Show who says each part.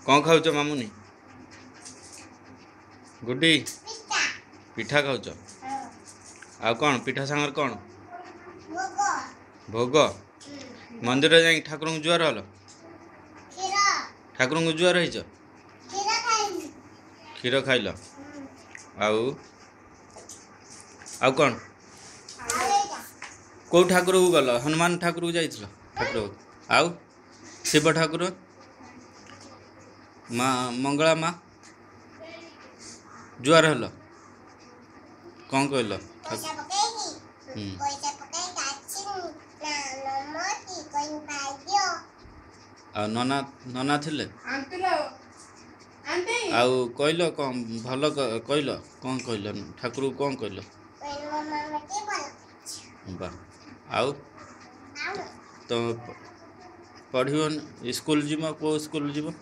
Speaker 1: कौन खाऊच मामुनी गुड्डी पिठा खाऊच आ कौन पिठा सांगर कौन भोग मंदिर जाई ठाकुर को जुआर हल ठाकुर को जुआर हो क्षीर खाइल आउ आउ कौन कौ ठाकुर को गल हनुमान ठाकुर को जाइल ठाकुर आउ शिव ठाकुर माँ मंगला माँ जुआर हल कौन कहल नना नना थिले आउ कहल कौन भल कहल कौन कहल ठाकुर को कौन कहल बा आउ तो पढ़ स्कूल जीव को स्कूल जीव